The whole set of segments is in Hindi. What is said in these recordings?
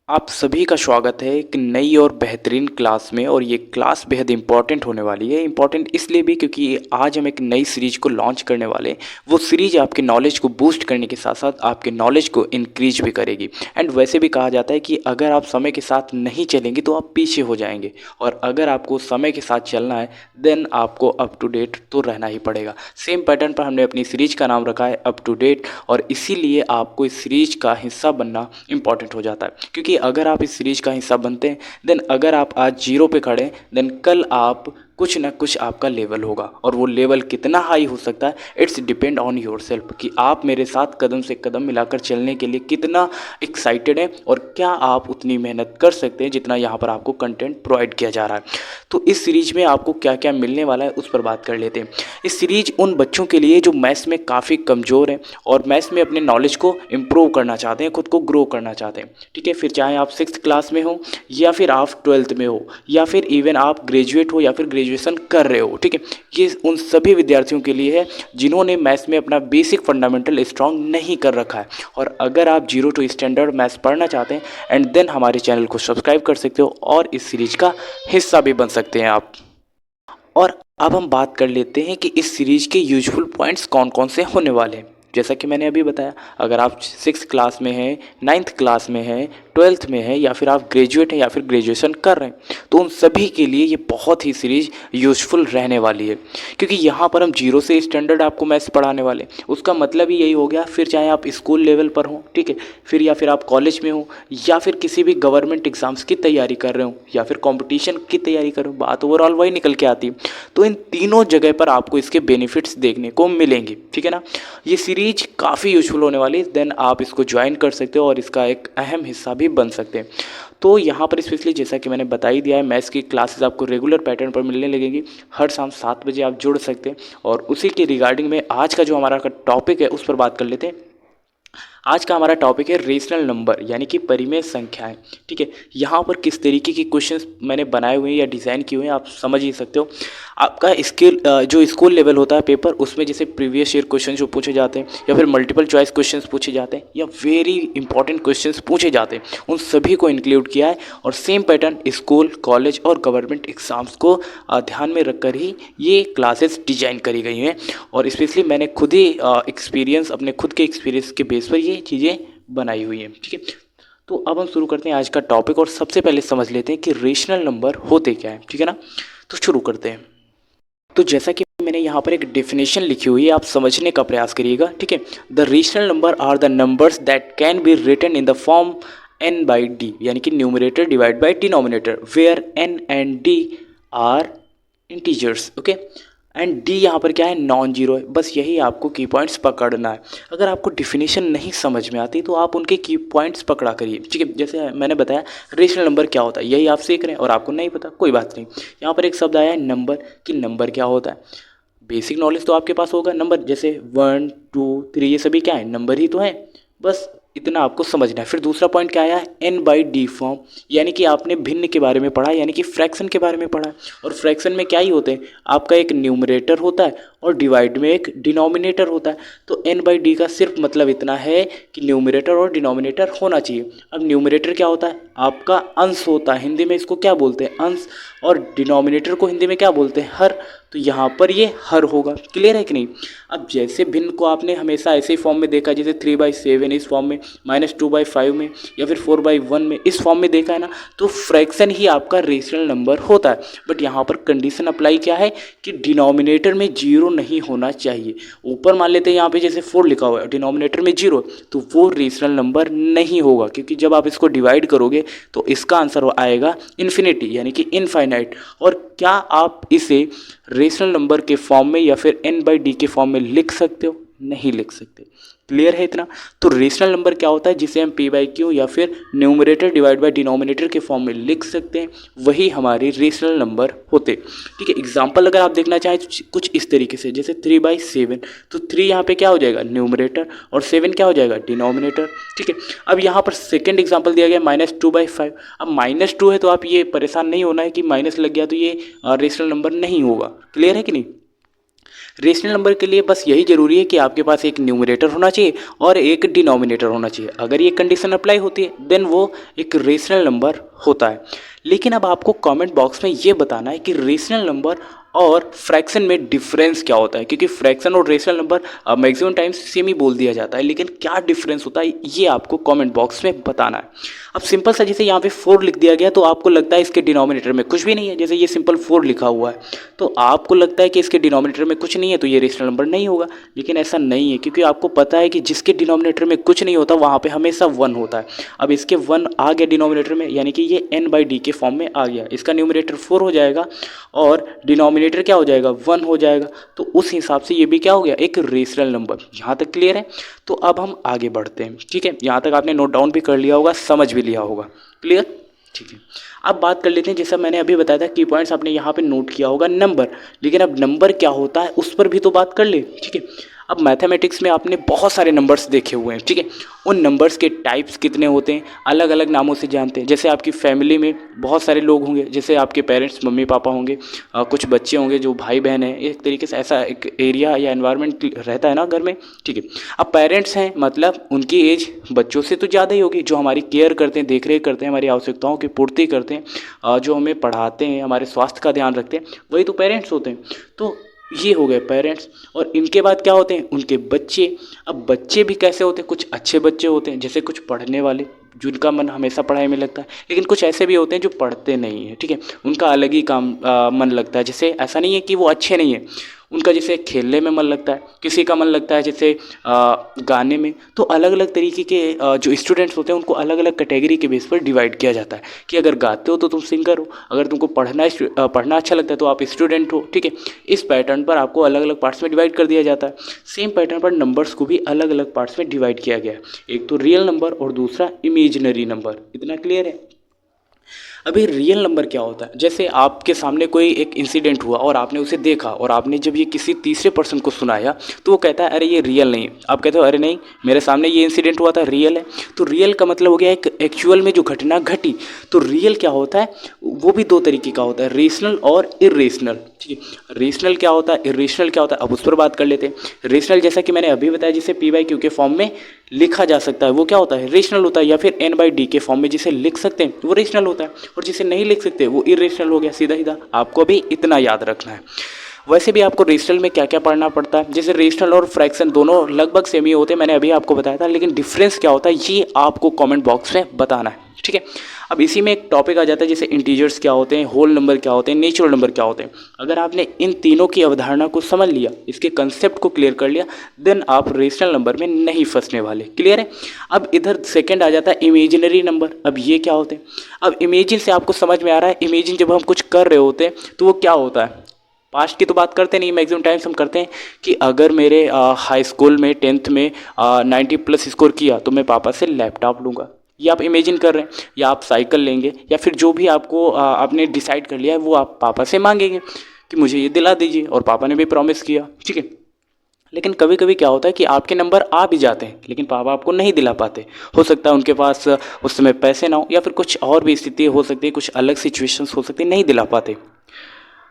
आप सभी का स्वागत है एक नई और बेहतरीन क्लास में। और ये क्लास बेहद इंपॉर्टेंट होने वाली है। इंपॉर्टेंट इसलिए भी क्योंकि आज हम एक नई सीरीज को लॉन्च करने वाले हैं। वो सीरीज आपके नॉलेज को बूस्ट करने के साथ साथ आपके नॉलेज को इंक्रीज भी करेगी। एंड वैसे भी कहा जाता है कि अगर आप समय के साथ नहीं चलेंगे तो आप पीछे हो जाएंगे, और अगर आपको समय के साथ चलना है देन आपको अप टू डेट तो रहना ही पड़ेगा। सेम पैटर्न पर हमने अपनी सीरीज का नाम रखा है अप टू डेट, और इसीलिए आपको इस सीरीज का हिस्सा बनना इंपॉर्टेंट हो जाता है। क्योंकि अगर आप इस सीरीज का हिस्सा बनते हैं देन अगर आप आज जीरो पे खड़े हैं देन कल आप कुछ ना कुछ आपका लेवल होगा, और वो लेवल कितना हाई हो सकता है it's depend on your self कि आप मेरे साथ कदम से कदम मिलाकर चलने के लिए कितना एक्साइटेड हैं और क्या आप उतनी मेहनत कर सकते हैं जितना यहाँ पर आपको कंटेंट प्रोवाइड किया जा रहा है। तो इस सीरीज में आपको क्या क्या मिलने वाला है उस पर बात कर लेते हैं। इस सीरीज उन बच्चों के लिए जो मैथ्स में काफ़ी कमज़ोर हैं और मैथ्स में अपने नॉलेज को इम्प्रूव करना चाहते हैं, खुद को ग्रो करना चाहते हैं। ठीक है, फिर चाहे आप 6th क्लास में हो या फिर आप 12th में हो या फिर इवन आप ग्रेजुएट हो या फिर ग्रेजुएशन कर रहे हो। ठीक है, ये उन सभी विद्यार्थियों के लिए है जिन्होंने मैथ्स में अपना बेसिक फंडामेंटल स्ट्रांग नहीं कर रखा है। और अगर आप जीरो टू स्टैंडर्ड मैथ्स पढ़ना चाहते हैं एंड देन हमारे चैनल को सब्सक्राइब कर सकते हो और इस सीरीज का हिस्सा भी बन सकते हैं आप। और अब हम बात कर लेते हैं कि इस सीरीज के यूजफुल पॉइंट्स कौन कौन से होने वाले हैं। जैसा कि मैंने अभी बताया, अगर आप 6th क्लास में हैं, 9th क्लास में हैं, 12th में है या फिर आप ग्रेजुएट हैं या फिर ग्रेजुएशन कर रहे हैं तो उन सभी के लिए ये बहुत ही सीरीज यूजफुल रहने वाली है। क्योंकि यहाँ पर हम जीरो से स्टैंडर्ड आपको मैथ्स पढ़ाने वाले हैं। उसका मतलब ही यही हो गया, फिर चाहे आप स्कूल लेवल पर हो, ठीक है, फिर या फिर आप कॉलेज में हो या फिर किसी भी गवर्नमेंट एग्जाम्स की तैयारी कर रहे हो या फिर कंपटीशन की तैयारी कर रहे हो, बात ओवरऑल वही निकल के आती है। तो इन तीनों जगह पर आपको इसके बेनिफिट्स देखने को मिलेंगे। ठीक है ना, ये सीरीज काफ़ी यूजफुल होने वाली है। देन आप इसको ज्वाइन कर सकते हो और इसका एक अहम हिस्सा भी बन सकते हैं। तो यहाँ पर स्पेशली जैसा कि मैंने बता ही दिया है, मैथ्स की क्लासेस आपको रेगुलर पैटर्न पर मिलने लगेंगी। हर शाम 7 बजे आप जुड़ सकते हैं। और उसी के रिगार्डिंग में आज का जो हमारा टॉपिक है उस पर बात कर लेते हैं। आज का हमारा टॉपिक है रेशनल नंबर यानी कि परिमेय संख्याएं। ठीक है, यहाँ पर किस तरीके की क्वेश्चंस मैंने बनाए हुए हैं या डिज़ाइन किए हुए हैं आप समझ ही सकते हो। आपका जो स्कूल लेवल होता है पेपर, उसमें जैसे प्रीवियस ईयर क्वेश्चन जो पूछे जाते हैं या फिर मल्टीपल चॉइस क्वेश्चंस पूछे जाते हैं या वेरी इंपॉर्टेंट क्वेश्चंस पूछे जाते हैं, उन सभी को इंक्लूड किया है। और सेम पैटर्न स्कूल, कॉलेज और गवर्नमेंट एग्जाम्स को ध्यान में रखकर ही ये क्लासेस डिजाइन करी गई हैं। और स्पेशली मैंने खुद ही अपने खुद के एक्सपीरियंस के बेस पर ये चीज़ें बनाई हुई हैं। ठीक है, तो अब हम शुरू करते हैं आज का टॉपिक और सबसे पहले समझ लेते हैं कि रेशनल नंबर होते क्या है। ठीक है ना, तो शुरू करते हैं। तो जैसा कि मैंने यहाँ पर एक डेफिनेशन लिखी हुई है, आप समझने का प्रयास करिएगा। ठीक है, the rational number are the numbers that can be written in the form n by D, यानी कि numerator divide by denominator, where n and d are integers. Okay, and D यहाँ पर क्या है, नॉन जीरो है। बस यही आपको की पॉइंट्स पकड़ना है। अगर आपको डिफिनेशन नहीं समझ में आती तो आप उनके की पॉइंट्स पकड़ा करिए। ठीक है, जैसे मैंने बताया रेशनल नंबर क्या होता है, यही आप सीख रहे हैं और आपको नहीं पता, कोई बात नहीं। यहाँ पर एक शब्द आया है नंबर, कि नंबर क्या होता है। बेसिक नॉलेज तो आपके पास होगा। नंबर जैसे 1 2 3 ये सभी क्या है, नंबर ही तो हैं। बस इतना आपको समझना है। फिर दूसरा पॉइंट क्या आया है, n बाई डी फॉर्म, यानी कि आपने भिन्न के बारे में पढ़ा, यानी कि फ्रैक्शन के बारे में पढ़ा। और फ्रैक्शन में क्या ही होते हैं, आपका एक न्यूमरेटर होता है और डिवाइड में एक डिनोमिनेटर होता है। तो n बाई डी का सिर्फ मतलब इतना है कि न्यूमरेटर और डिनोमिनेटर होना चाहिए। अब न्यूमरेटर क्या होता है, आपका अंश होता है, हिंदी में इसको क्या बोलते हैं, अंश। और डिनोमिनेटर को हिंदी में क्या बोलते हैं, हर। तो यहाँ पर ये हर होगा। क्लियर है कि नहीं। अब जैसे भिन्न को आपने हमेशा ऐसे ही फॉर्म में देखा, जैसे 3/7 इस फॉर्म में, -2/5 में या फिर 4/1 में, इस फॉर्म में देखा है ना। तो फ्रैक्शन ही आपका रेशनल नंबर होता है। बट यहाँ पर कंडीशन अप्लाई क्या है कि डिनोमिनेटर में जीरो नहीं होना चाहिए। ऊपर मान लेते हैं यहाँ पे जैसे 4 लिखा हुआ है, डिनोमिनेटर में जीरो, तो वो रेशनल नंबर नहीं होगा। क्योंकि जब आप इसको डिवाइड करोगे तो इसका आंसर आएगा इन्फिनिटी, यानी कि इनफाइनाइट। और क्या आप इसे रेशनल नंबर के फॉर्म में या फिर n बाई डी के फॉर्म में लिख सकते हो, नहीं लिख सकते। क्लियर है इतना। तो रेशनल नंबर क्या होता है, जिसे हम p बाई क्यू या फिर न्यूमरेटर डिवाइड बाई डिनोमिनेटर के फॉर्म में लिख सकते हैं, वही हमारे रेशनल नंबर होते। ठीक है, एग्जांपल अगर आप देखना चाहें तो कुछ इस तरीके से, जैसे 3/7, तो 3 यहाँ पे क्या हो जाएगा, न्यूमरेटर, और 7 क्या हो जाएगा, डिनोमिनेटर। ठीक है, अब यहाँ पर सेकेंड एग्जाम्पल दिया गया -2/5। अब -2 है तो आप ये परेशान नहीं होना है कि माइनस लग गया तो ये रेशनल नंबर नहीं होगा। क्लियर है कि नहीं। रेशनल नंबर के लिए बस यही ज़रूरी है कि आपके पास एक न्यूमरेटर होना चाहिए और एक डिनोमिनेटर होना चाहिए। अगर ये कंडीशन अप्लाई होती है देन वो एक रेशनल नंबर होता है। लेकिन अब आपको कमेंट बॉक्स में ये बताना है कि रेशनल नंबर और फ्रैक्शन में डिफरेंस क्या होता है, क्योंकि फ्रैक्शन और rational number maximum times same ही बोल दिया जाता है, लेकिन क्या डिफरेंस होता है ये आपको कमेंट बॉक्स में बताना है। अब सिंपल सा जैसे यहाँ पे 4 लिख दिया गया तो आपको लगता है इसके डिनोमिनेटर में कुछ भी नहीं है, जैसे ये सिंपल 4 लिखा हुआ है तो आपको लगता है कि इसके डिनोमिनेटर में कुछ नहीं है तो ये रेशनल नंबर नहीं होगा, लेकिन ऐसा नहीं है, क्योंकि आपको पता है कि जिसके डिनोमिनेटर में कुछ नहीं होता वहाँ पे हमेशा 1 होता है। अब इसके 1 आ गया डिनोमिनेटर में, यानी कि ये n/d के फॉर्म में आ गया, इसका न्यूमरेटर 4 हो जाएगा और डिनोमिनेटर क्या हो जाएगा 1 हो जाएगा, तो उस हिसाब से ये भी क्या हो गया एक रेशनल नंबर। यहाँ तक क्लियर है? तो अब हम आगे बढ़ते हैं। ठीक है, यहाँ तक आपने नोट डाउन भी कर लिया होगा, समझ भी लिया होगा। क्लियर? ठीक है, अब बात कर लेते हैं, जैसा मैंने अभी बताया था की पॉइंट्स आपने यहाँ पे नोट किया होगा नंबर, लेकिन अब नंबर क्या होता है उस पर भी तो बात कर ले। ठीक है, अब मैथमेटिक्स में आपने बहुत सारे नंबर्स देखे हुए हैं। ठीक है, उन नंबर्स के टाइप्स कितने होते हैं अलग अलग नामों से जानते हैं। जैसे आपकी फैमिली में बहुत सारे लोग होंगे, जैसे आपके पेरेंट्स मम्मी पापा होंगे, कुछ बच्चे होंगे जो भाई बहन हैं, एक तरीके से ऐसा एक एरिया या एनवायरनमेंट रहता है ना घर में। ठीक है, अब पेरेंट्स हैं मतलब उनकी एज बच्चों से तो ज़्यादा ही होगी, जो हमारी केयर करते हैं, देख रेख करते हैं, हमारी आवश्यकताओं की पूर्ति करते हैं, जो हमें पढ़ाते हैं, हमारे स्वास्थ्य का ध्यान रखते हैं, वही तो पेरेंट्स होते हैं। तो ये हो गए पेरेंट्स, और इनके बाद क्या होते हैं उनके बच्चे। अब बच्चे भी कैसे होते हैं, कुछ अच्छे बच्चे होते हैं जैसे कुछ पढ़ने वाले जिनका मन हमेशा पढ़ाई में लगता है, लेकिन कुछ ऐसे भी होते हैं जो पढ़ते नहीं हैं। ठीक है, उनका अलग ही काम मन लगता है, जैसे ऐसा नहीं है कि वो अच्छे नहीं हैं, उनका जैसे खेलने में मन लगता है, किसी का मन लगता है जैसे गाने में। तो अलग अलग तरीके के जो स्टूडेंट्स होते हैं उनको अलग अलग कैटेगरी के बेस पर डिवाइड किया जाता है कि अगर गाते हो तो तुम सिंगर हो, अगर तुमको पढ़ना अच्छा लगता है तो आप स्टूडेंट हो। ठीक है, इस पैटर्न पर आपको अलग अलग पार्ट्स में डिवाइड कर दिया जाता है। सेम पैटर्न पर नंबर्स को भी अलग अलग पार्ट्स में डिवाइड किया गया है, एक तो रियल नंबर और दूसरा इमेजिनरी नंबर। इतना क्लियर है? अभी रियल नंबर क्या होता है, जैसे आपके सामने कोई एक इंसिडेंट हुआ और आपने उसे देखा और आपने जब ये किसी तीसरे पर्सन को सुनाया तो वो कहता है अरे ये रियल नहीं है। आप कहते हो अरे नहीं मेरे सामने ये इंसिडेंट हुआ था, रियल है। तो रियल का मतलब हो गया एक एक्चुअल में जो घटना घटी। तो रियल क्या होता है वो भी दो तरीके का होता है, रेशनल और इरेशनल। ठीक है, रेशनल क्या होता है, इरेशनल क्या होता है, अब उस पर बात कर लेते हैं। रेशनल जैसा कि मैंने अभी बताया जिसे p/q के फॉर्म में लिखा जा सकता है वो क्या होता है रेशनल होता है, या फिर n/d के फॉर्म में जिसे लिख सकते हैं वो रेशनल होता है, और जिसे नहीं लिख सकते वो इरेशनल हो गया। सीधा सीधा आपको भी इतना याद रखना है। वैसे भी आपको रेशनल में क्या क्या पढ़ना पड़ता है, जैसे रेशनल और फ्रैक्शन दोनों लगभग सेम ही होते हैं, मैंने अभी आपको बताया था, लेकिन डिफरेंस क्या होता है ये आपको कमेंट बॉक्स में बताना है। ठीक है, अब इसी में एक टॉपिक आ जाता है जैसे इंटीजर्स क्या होते हैं, होल नंबर क्या होते हैं, नेचुरल नंबर क्या होते हैं। अगर आपने इन तीनों की अवधारणा को समझ लिया, इसके कंसेप्ट को क्लियर कर लिया, देन आप रेशनल नंबर में नहीं फंसने वाले। क्लियर है? अब इधर सेकंड आ जाता है इमेजिनरी नंबर। अब ये क्या होते हैं, अब इमेजिन से आपको समझ में आ रहा है, इमेजिन जब हम कुछ कर रहे होते हैं तो वो क्या होता है, पास्ट की तो बात करते नहीं, मैक्सिमम टाइम्स हम करते हैं कि अगर मेरे हाई स्कूल में 10th में 90+ स्कोर किया तो मैं पापा से लैपटॉप लूँगा, ये आप इमेजिन कर रहे हैं, या आप साइकिल लेंगे, या फिर जो भी आपको आपने डिसाइड कर लिया है वो आप पापा से मांगेंगे कि मुझे ये दिला दीजिए, और पापा ने भी प्रॉमिस किया। ठीक है, लेकिन कभी कभी क्या होता है कि आपके नंबर आ भी जाते हैं लेकिन पापा आपको नहीं दिला पाते। हो सकता है उनके पास उस समय पैसे ना हो, या फिर कुछ और भी स्थिति हो सकती है, कुछ अलग सिचुएशंस हो सकती है, नहीं दिला पाते।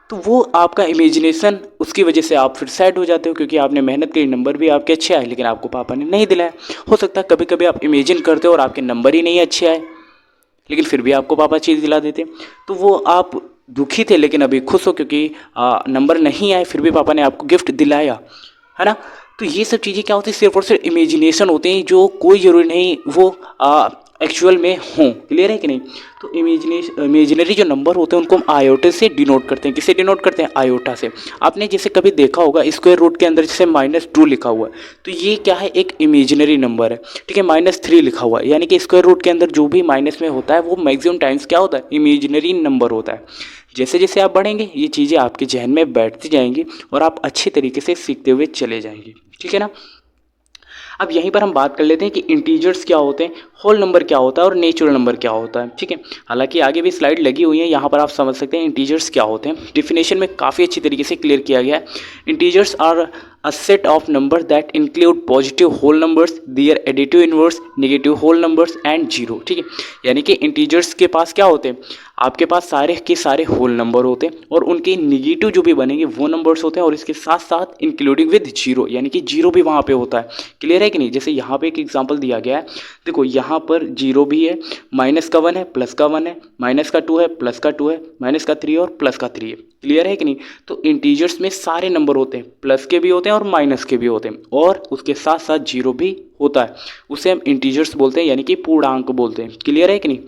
तो वो आपका इमेजिनेशन, उसकी वजह से आप फिर सैड हो जाते हो, क्योंकि आपने मेहनत करी, नंबर भी आपके अच्छे आए लेकिन आपको पापा ने नहीं दिलाया। हो सकता है कभी कभी आप इमेजिन करते हो और आपके नंबर ही नहीं अच्छे आए, लेकिन फिर भी आपको पापा चीज़ दिला देते। तो वो आप दुखी थे लेकिन अभी खुश हो क्योंकि नंबर नहीं आए, फिर भी पापा ने आपको गिफ्ट दिलाया, है ना। तो ये सब चीज़ें क्या होती है, सिर्फ और सिर्फ इमेजिनेशन होते हैं, जो कोई ज़रूरी नहीं वो एक्चुअल में हों। क्लियर है कि नहीं? तो इमेजिनरी जो नंबर होते हैं उनको हम आयोटा से डिनोट करते हैं। किससे डिनोट करते हैं? आयोटा से। आपने जैसे कभी देखा होगा स्क्वायर रूट के अंदर जैसे -2 लिखा हुआ है, तो ये क्या है, एक इमेजिनरी नंबर है। ठीक है, -3 लिखा हुआ है, यानी कि स्क्वायर रूट के अंदर जो भी माइनस में होता है वो मैक्सिमम टाइम्स क्या होता है, इमेजिनरी नंबर होता है। जैसे जैसे आप बढ़ेंगे ये चीज़ें आपके जहन में बैठती जाएंगी और आप अच्छे तरीके से सीखते हुए चले जाएंगे। ठीक है ना। अब यहीं पर हम बात कर लेते हैं कि इंटीजर्स क्या होते हैं, होल नंबर क्या होता है और नेचुरल नंबर क्या होता है। ठीक है, हालांकि आगे भी स्लाइड लगी हुई है, यहाँ पर आप समझ सकते हैं इंटीजर्स क्या होते हैं। डिफिनेशन में काफ़ी अच्छी तरीके से क्लियर किया गया है। Integers are a set of numbers that include positive whole numbers, their additive inverse, negative whole numbers and zero। ठीक है, यानी कि इंटीजर्स के पास क्या होते हैं, आपके पास सारे के सारे होल नंबर होते हैं और उनके निगेटिव जो भी बनेंगे वो नंबर्स होते हैं और इसके साथ साथ इंक्लूडिंग विद जीरो, यानी कि जीरो भी वहाँ पे होता है। क्लियर है कि नहीं। जैसे यहाँ पे एक एग्जांपल दिया गया है, देखो यहाँ पर जीरो भी है, माइनस का 1 है, प्लस का 1 है, माइनस का 2 है, प्लस का 2 है, माइनस का 3 और प्लस का 3 है। क्लियर है कि नहीं। तो इंटीजर्स में सारे नंबर होते हैं, प्लस के भी होते हैं और माइनस के भी होते हैं और उसके साथ साथ जीरो भी होता है, उसे हम इंटीजर्स बोलते हैं, यानी कि पूर्णांक बोलते हैं। क्लियर है कि नहीं।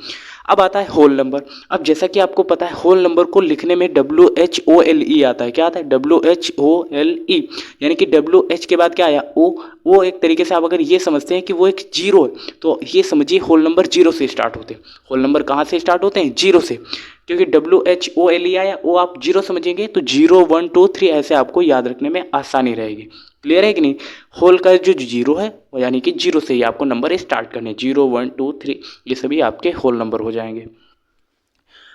अब आता है होल नंबर। अब जैसा कि आपको पता है होल नंबर को लिखने में WHOLE आता है। क्या आता है, WHOLE, यानी कि WH के बाद क्या आया, O एक तरीके से आप अगर ये समझते हैं कि वो एक जीरो है तो ये समझिए होल नंबर जीरो से स्टार्ट होते हैं। होल नंबर कहाँ से स्टार्ट होते हैं, जीरो से, क्योंकि WHOLE आया, वो आप जीरो समझेंगे तो 0 1 2 3 ऐसे आपको याद रखने में आसानी रहेगी। क्लियर है कि नहीं। होल का जो जीरो है वो यानी कि जीरो से ही आपको नंबर स्टार्ट करने, 0 1 2 3 ये सभी आपके होल नंबर हो जाएंगे।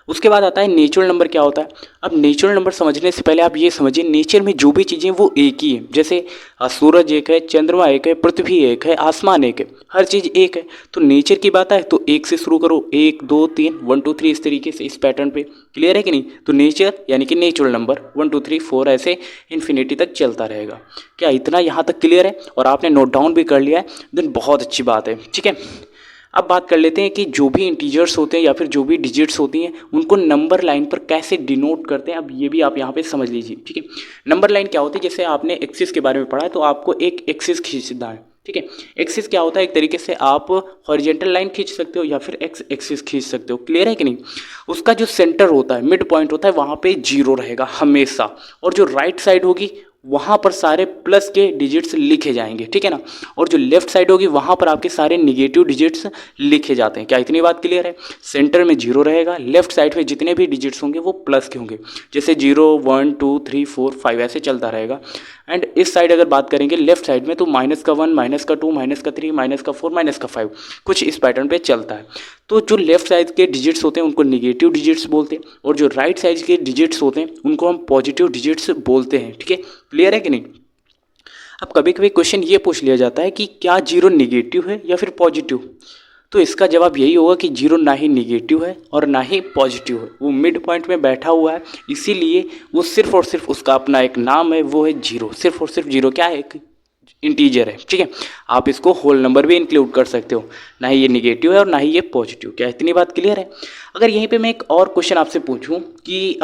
उसके बाद आता है नेचुरल नंबर। क्या होता है, अब नेचुरल नंबर समझने से पहले आप ये समझिए नेचर में जो भी चीज़ें वो एक ही है। जैसे सूरज एक है, चंद्रमा एक है, पृथ्वी एक है, आसमान एक है, हर चीज़ एक है। तो नेचर की बात है तो एक से शुरू करो, 1 2 3 1 2 3 इस तरीके से, इस पैटर्न पे। क्लियर है कि नहीं। तो नेचर यानी कि नेचुरल नंबर 1 2 3 4 ऐसे इन्फिनिटी तक चलता रहेगा। क्या इतना यहाँ तक क्लियर है और आपने नोट डाउन भी कर लिया है, देन बहुत अच्छी बात है। ठीक है, अब बात कर लेते हैं कि जो भी इंटीजर्स होते हैं या फिर जो भी डिजिट्स होती हैं उनको नंबर लाइन पर कैसे डिनोट करते हैं। अब ये भी आप यहाँ पे समझ लीजिए। ठीक है, नंबर लाइन क्या होती है, जैसे आपने एक्सिस के बारे में पढ़ा है तो आपको एक एक्सिस खींचना है। ठीक है, एक्सिस क्या होता है, एक तरीके से आप हॉरिजॉन्टल लाइन खींच सकते हो या फिर एक्स एक्सिस खींच सकते हो। क्लियर है कि नहीं। उसका जो सेंटर होता है, मिड पॉइंट होता है, वहाँ पे जीरो रहेगा हमेशा, और जो राइट साइड होगी वहाँ पर सारे प्लस के डिजिट्स लिखे जाएंगे। ठीक है ना, और जो लेफ्ट साइड होगी वहाँ पर आपके सारे निगेटिव डिजिट्स लिखे जाते हैं। क्या इतनी बात क्लियर है। सेंटर में जीरो रहेगा, लेफ्ट साइड में जितने भी डिजिट्स होंगे वो प्लस के होंगे, जैसे 0 1 2 3 4 5 ऐसे चलता रहेगा। एंड इस साइड अगर बात करेंगे लेफ्ट साइड में तो -1 -2 -3 -4 -5 कुछ इस पैटर्न पे चलता है। तो जो लेफ्ट साइड के डिजिट्स होते हैं उनको निगेटिव डिजिट्स बोलते हैं और जो राइट साइड के डिजिट्स होते हैं उनको हम पॉजिटिव डिजिट्स बोलते हैं। ठीक है, क्लियर है कि नहीं। अब कभी कभी क्वेश्चन ये पूछ लिया जाता है कि क्या जीरो निगेटिव है या फिर पॉजिटिव, तो इसका जवाब यही होगा कि जीरो ना ही निगेटिव है और ना ही पॉजिटिव है, वो मिड पॉइंट में बैठा हुआ है, इसीलिए वो सिर्फ और सिर्फ उसका अपना एक नाम है, वो है जीरो। सिर्फ और सिर्फ जीरो क्या है, एक इंटीजर है। ठीक है, आप इसको होल नंबर भी इंक्लूड कर सकते हो, ना ही ये निगेटिव है और ना ही ये पॉजिटिव। क्या इतनी बात क्लियर है। अगर यहीं पे मैं एक और क्वेश्चन आपसे पूछूं कि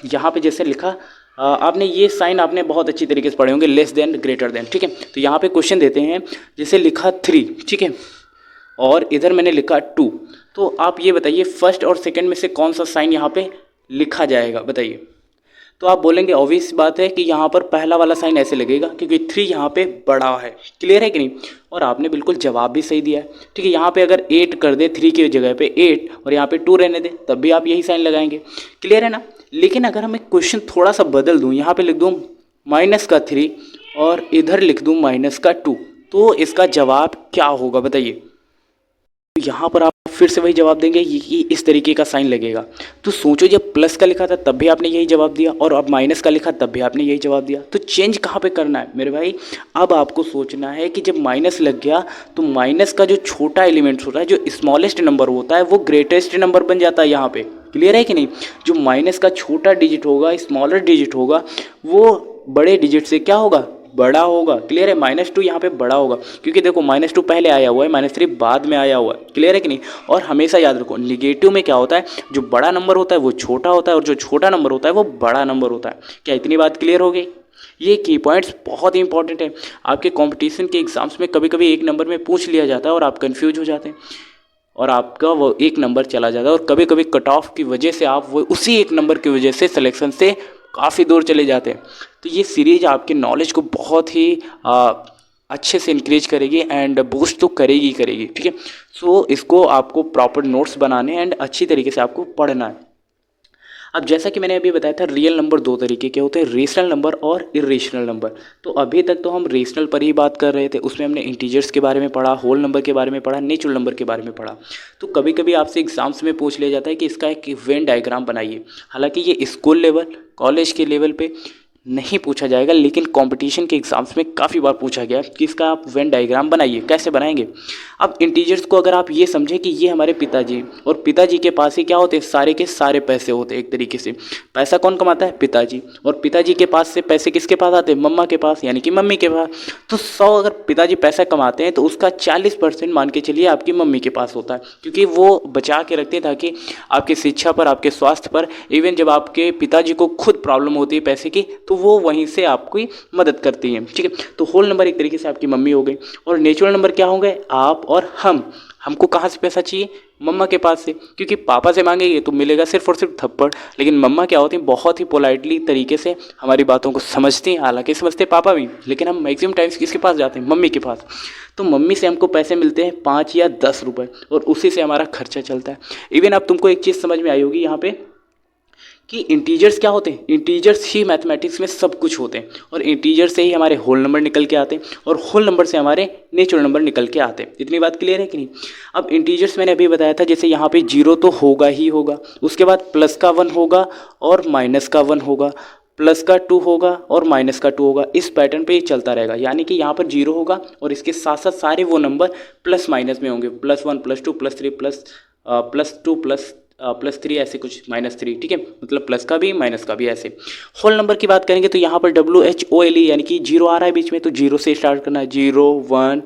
यहाँ पे जैसे लिखा आपने ये साइन आपने बहुत अच्छी तरीके से पढ़े होंगे, लेस देन ग्रेटर देन। ठीक है, तो यहाँ पे क्वेश्चन देते हैं जैसे लिखा 3, ठीक है, और इधर मैंने लिखा 2, तो आप ये बताइए फर्स्ट और सेकंड में से कौन सा साइन यहाँ पे लिखा जाएगा, बताइए। तो आप बोलेंगे ऑब्वियस बात है कि यहाँ पर पहला वाला साइन ऐसे लगेगा क्योंकि 3 यहाँ पे बड़ा है। क्लियर है कि नहीं, और आपने बिल्कुल जवाब भी सही दिया है। ठीक है, यहाँ पे अगर 8 कर दे 3 की जगह पे 8 और यहाँ पे 2 रहने दे तब भी आप यही साइन लगाएंगे। क्लियर है ना। लेकिन अगर हम एक क्वेश्चन थोड़ा सा बदल दूँ, यहाँ पे लिख दूँ -3 और इधर लिख दूँ -2, तो इसका जवाब क्या होगा बताइए। तो यहाँ पर आप फिर से वही जवाब देंगे कि इस तरीके का साइन लगेगा। तो सोचो जब प्लस का लिखा था तब भी आपने यही जवाब दिया और अब माइनस का लिखा तब भी आपने यही जवाब दिया। तो चेंज कहाँ पे करना है मेरे भाई, अब आपको सोचना है कि जब माइनस लग गया तो माइनस का जो छोटा एलिमेंट होता है, जो स्मॉलेस्ट नंबर होता है, वो ग्रेटेस्ट नंबर बन जाता है यहाँ पे। क्लियर है कि नहीं। जो माइनस का छोटा डिजिट होगा, स्मॉलर डिजिट होगा, वो बड़े डिजिट से क्या होगा, बड़ा होगा। क्लियर है, -2 यहाँ पे बड़ा होगा क्योंकि देखो -2 पहले आया हुआ है, -3 बाद में आया हुआ है। क्लियर है कि नहीं। और हमेशा याद रखो निगेटिव में क्या होता है, जो बड़ा नंबर होता है वो छोटा होता है और जो छोटा नंबर होता है वो बड़ा नंबर होता है। क्या इतनी बात क्लियर हो गई। ये की पॉइंट्स बहुत ही इंपॉर्टेंट है। आपके कंपटीशन के एग्जाम्स में कभी कभी एक नंबर में पूछ लिया जाता है और आप कन्फ्यूज हो जाते हैं और आपका वो एक नंबर चला जाता है और कभी कभी कट ऑफ की वजह से आप वो उसी एक नंबर की वजह से सिलेक्शन से काफ़ी दूर चले जाते हैं। तो ये सीरीज आपके नॉलेज को बहुत ही अच्छे से इंक्रीज करेगी एंड बूस्ट तो करेगी। ठीक है, सो इसको आपको प्रॉपर नोट्स बनाने एंड अच्छी तरीके से आपको पढ़ना है। अब जैसा कि मैंने अभी बताया था, रियल नंबर दो तरीके के होते हैं, रेशनल नंबर और इरेशनल नंबर। तो अभी तक तो हम रेशनल पर ही बात कर रहे थे, उसमें हमने इंटीजर्स के बारे में पढ़ा, होल नंबर के बारे में पढ़ा, नेचुरल नंबर के बारे में पढ़ा। तो कभी कभी आपसे एग्जाम्स में पूछ लिया जाता है कि इसका एक वेन डायग्राम बनाइए। हालांकि ये स्कूल लेवल, कॉलेज के लेवल पे नहीं पूछा जाएगा, लेकिन कंपटीशन के एग्जाम्स में काफ़ी बार पूछा गया कि इसका आप वेन डायग्राम बनाइए। कैसे बनाएंगे? अब इंटीजर्स को अगर आप ये समझें कि ये हमारे पिताजी, और पिताजी के पास ही क्या होते हैं, सारे के सारे पैसे होते हैं। एक तरीके से पैसा कौन कमाता है? पिताजी। और पिताजी के पास से पैसे किसके पास आते हैं? मम्मा के पास, यानी कि मम्मी के पास। तो 100 अगर पिताजी पैसा कमाते हैं तो उसका 40% मान के चलिए आपकी मम्मी के पास होता है, क्योंकि वो बचा के रखते हैं ताकि आपकी शिक्षा पर, आपके स्वास्थ्य पर, इवन जब आपके पिताजी को खुद प्रॉब्लम होती है पैसे की, तो वो वहीं से आपकी मदद करती हैं। ठीक है, तो होल नंबर एक तरीके से आपकी मम्मी हो गई। और नेचुरल नंबर क्या होंगे? आप और हम। हमको कहाँ से पैसा चाहिए? मम्मा के पास से, क्योंकि पापा से मांगेंगे तो मिलेगा सिर्फ और सिर्फ थप्पड़। लेकिन मम्मा क्या होती है, बहुत ही पोलाइटली तरीके से हमारी बातों को समझती हैं। हालांकि समझते पापा भी, लेकिन हम मैक्सिमम टाइम्स किसके पास जाते हैं? मम्मी के पास। तो मम्मी से हमको पैसे मिलते हैं 5 या 10 रुपये, और उसी से हमारा खर्चा चलता है। इवन अब तुमको एक चीज़ समझ में आई होगी यहाँ पे कि इंटीजर्स क्या होते हैं। इंटीजर्स ही मैथमेटिक्स में सब कुछ होते हैं, और इंटीजर से ही हमारे होल नंबर निकल के आते हैं, और होल नंबर से हमारे नेचुरल नंबर निकल के आते हैं। इतनी बात क्लियर है कि नहीं? अब इंटीजर्स मैंने अभी बताया था, जैसे यहाँ पे 0 तो होगा ही होगा, उसके बाद प्लस का 1 होगा और माइनस का 1 होगा, प्लस का 2 होगा और माइनस का 2 होगा। इस पैटर्न पे ये चलता रहेगा, यानी कि यहाँ पर 0 होगा और इसके साथ साथ सारे वो नंबर प्लस माइनस में होंगे, +1 +2 +3 +2 +3 ऐसे कुछ -3। ठीक है, मतलब प्लस का भी माइनस का भी ऐसे। होल नंबर की बात करेंगे तो यहाँ पर WHOLE यानी कि 0 आ रहा है बीच में, तो 0 से स्टार्ट करना है। 0 1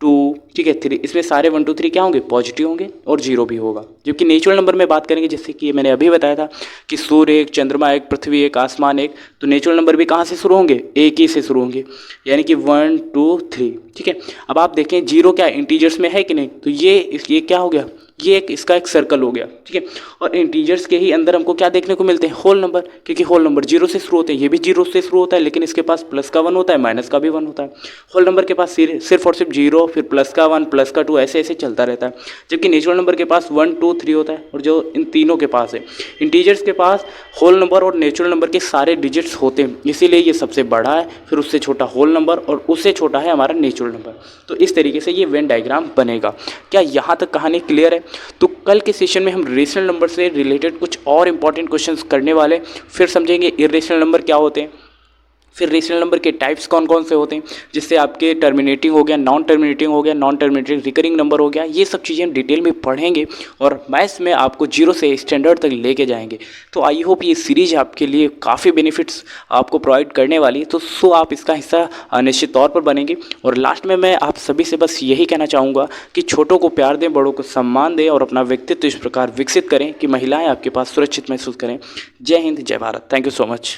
2, ठीक है, 3। इसमें सारे 1 2 3 क्या होंगे? पॉजिटिव होंगे, और 0 भी होगा। जबकि नेचुरल नंबर में बात करेंगे, जैसे कि मैंने अभी बताया था कि सूर्य एक, चंद्रमा एक, पृथ्वी एक, आसमान एक, तो नेचुरल नंबर भी कहाँ से शुरू होंगे? एक ही से शुरू होंगे, यानी कि 1 2 3। ठीक है, अब आप देखें 0 क्या इंटीजर्स में है कि नहीं? तो ये क्या हो गया? ये इसका एक सर्कल हो गया। ठीक है, और इंटीजर्स के ही अंदर हमको क्या देखने को मिलते हैं? होल नंबर, क्योंकि होल नंबर 0 से शुरू होते हैं। ये भी 0 से शुरू होता है, लेकिन इसके पास प्लस का 1 होता है, माइनस का भी 1 होता है। होल नंबर के पास सिर्फ और सिर्फ 0, फिर प्लस का 1, प्लस का 2, ऐसे ऐसे चलता रहता है। जबकि नेचुरल नंबर के पास 1 2 3 होता है, और जो इन तीनों के पास है। इंटीजर्स के पास होल नंबर और नेचुरल नंबर के सारे डिजिट्स होते हैं, इसीलिए ये सबसे बड़ा है, फिर उससे छोटा होल नंबर, और उससे छोटा है हमारा नेचुरल नंबर। तो इस तरीके से ये वेन डायग्राम बनेगा। क्या यहाँ तक कहानी क्लियर है? तो कल के सेशन में हम रेशनल नंबर से रिलेटेड कुछ और इंपॉर्टेंट क्वेश्चंस करने वाले, फिर समझेंगे इरेशनल नंबर क्या होते हैं, फिर रेशनल नंबर के टाइप्स कौन कौन से होते हैं, जिससे आपके टर्मिनेटिंग हो गया, नॉन टर्मिनेटिंग हो गया, नॉन टर्मिनेटिंग रिकरिंग नंबर हो गया। ये सब चीज़ें हम डिटेल में पढ़ेंगे, और मैथ्स में आपको 0 से स्टैंडर्ड तक लेके जाएंगे। तो आई होप ये सीरीज आपके लिए काफ़ी बेनिफिट्स आपको प्रोवाइड करने वाली है। तो सो आप इसका हिस्सा निश्चित तौर पर बनेंगे। और लास्ट में मैं आप सभी से बस यही कहना चाहूँगा कि छोटों को प्यार दें, बड़ों को सम्मान दें, और अपना व्यक्तित्व इस प्रकार विकसित करें कि महिलाएँ आपके पास सुरक्षित महसूस करें। जय हिंद, जय Bharat. Thank you so much.